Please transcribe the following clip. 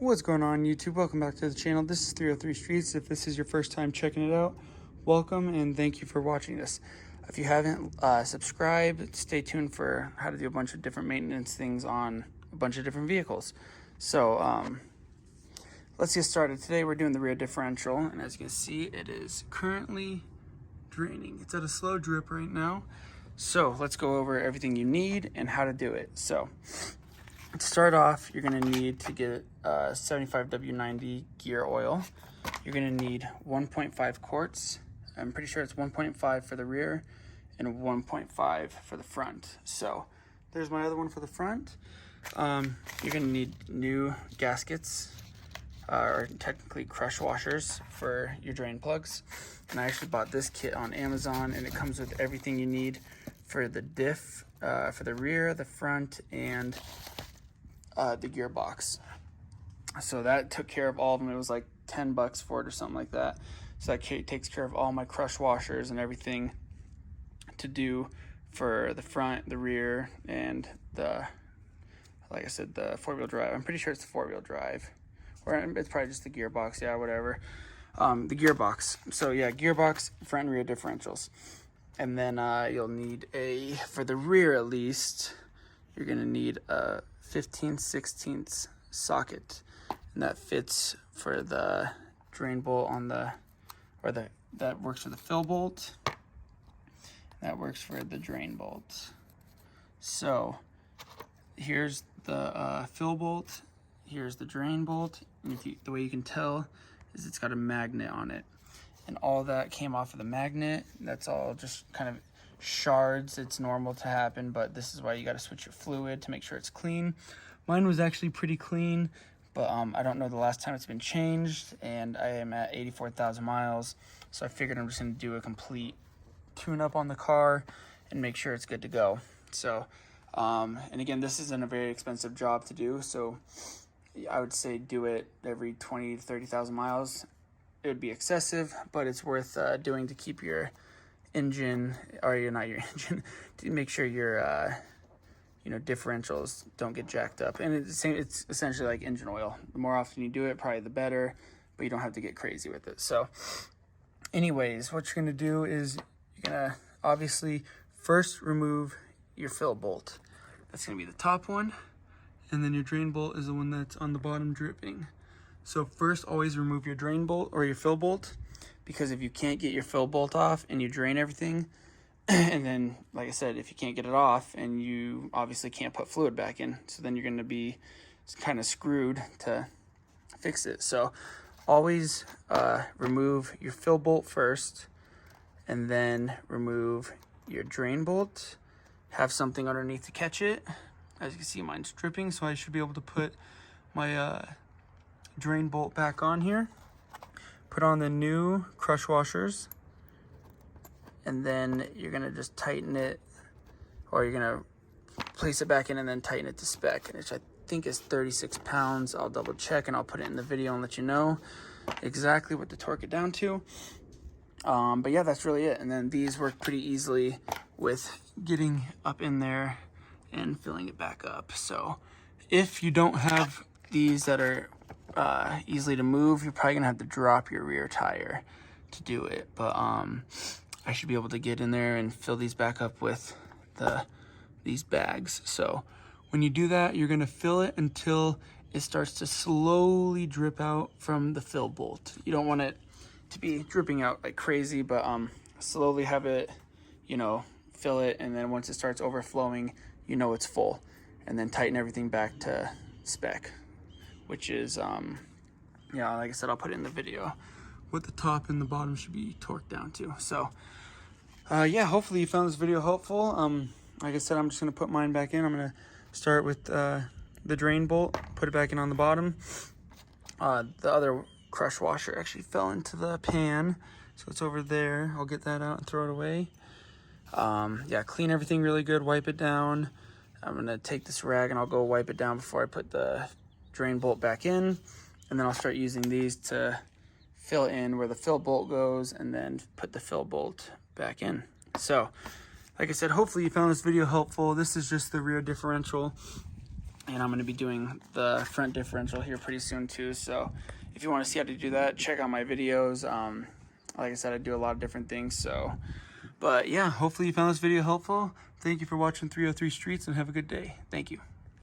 What's going on, YouTube? Welcome back to the channel. This is 303 Streets. If this is your first time checking it out, welcome and thank you for watching this. If you haven't subscribed, stay tuned for how to do a bunch of different maintenance things on a bunch of different vehicles. So let's get started. Today we're doing the rear differential, and as you can see, it is currently draining. It's at a slow drip right now. So let's go over everything you need and how to do it. So to start off, you're going to need to get 75W90 gear oil. You're going to need 1.5 quarts. I'm pretty sure it's 1.5 for the rear and 1.5 for the front. So there's my other one for the front. You're going to need new gaskets, or technically crush washers for your drain plugs. And I actually bought this kit on Amazon, and it comes with everything you need for the diff, for the rear, the front, and the gearbox. So that took care of all of them. It was like 10 bucks for it or something like that. So that kit takes care of all my crush washers and everything to do for the front, the rear, and the, like I said, the four-wheel drive. I'm pretty sure it's the four-wheel drive, or it's probably just the gearbox. Yeah, whatever. The gearbox. So yeah, gearbox, front and rear differentials. And then you'll need for the rear at least, you're gonna need a 15/16 socket, and that fits for the drain bolt on that works for the fill bolt. That works for the drain bolt. So here's the fill bolt, here's the drain bolt, and the way you can tell is it's got a magnet on it, and all that came off of the magnet. That's all just kind of shards. It's normal to happen, but this is why you got to switch your fluid to make sure it's clean. Mine was actually pretty clean, but I don't know the last time it's been changed, and I am at 84,000 miles, so I figured I'm just going to do a complete tune-up on the car and make sure it's good to go. So and again, this isn't a very expensive job to do, so I would say do it every 20 to 30,000 miles. It would be excessive, but it's worth doing to keep your engine, or not your engine, to make sure your differentials don't get jacked up. And it's essentially like engine oil. The more often you do it, probably the better, but you don't have to get crazy with it. So anyways, what you're gonna do is you're gonna obviously first remove your fill bolt. That's gonna be the top one, and then your drain bolt is the one that's on the bottom dripping. So first, always remove your drain bolt or your fill bolt, because if you can't get your fill bolt off and you drain everything, and then, like I said, if you can't get it off, and you obviously can't put fluid back in, so then you're going to be kind of screwed to fix it. So always remove your fill bolt first, and then remove your drain bolt. Have something underneath to catch it. As you can see, mine's dripping, so I should be able to put my drain bolt back on here. Put on the new crush washers, and then you're gonna just tighten it, or you're gonna place it back in and then tighten it to spec, which I think is 36 pounds. I'll double check and I'll put it in the video and let you know exactly what to torque it down to. But yeah, that's really it. And then these work pretty easily with getting up in there and filling it back up. So if you don't have these that are easily to move, you're probably gonna have to drop your rear tire to do it. But I should be able to get in there and fill these back up with these bags. So when you do that, you're gonna fill it until it starts to slowly drip out from the fill bolt. You don't want it to be dripping out like crazy, but slowly have it, fill it, and then once it starts overflowing, it's full, and then tighten everything back to spec, which is like I said, I'll put it in the video what the top and the bottom should be torqued down to. So yeah, hopefully you found this video helpful. Like I said, I'm just gonna put mine back in. I'm gonna start with the drain bolt, put it back in on the bottom. The other crush washer actually fell into the pan, so it's over there. I'll get that out and throw it away. Yeah, clean everything really good, wipe it down. I'm gonna take this rag and I'll go wipe it down before I put the drain bolt back in, and then I'll start using these to fill in where the fill bolt goes, and then put the fill bolt back in. So like I said, hopefully you found this video helpful. This is just the rear differential. And I'm going to be doing the front differential here pretty soon too. So if you want to see how to do that, check out my videos. Like I said, I do a lot of different things. So, but yeah, hopefully you found this video helpful. Thank you for watching 303 Streets and have a good day. Thank you.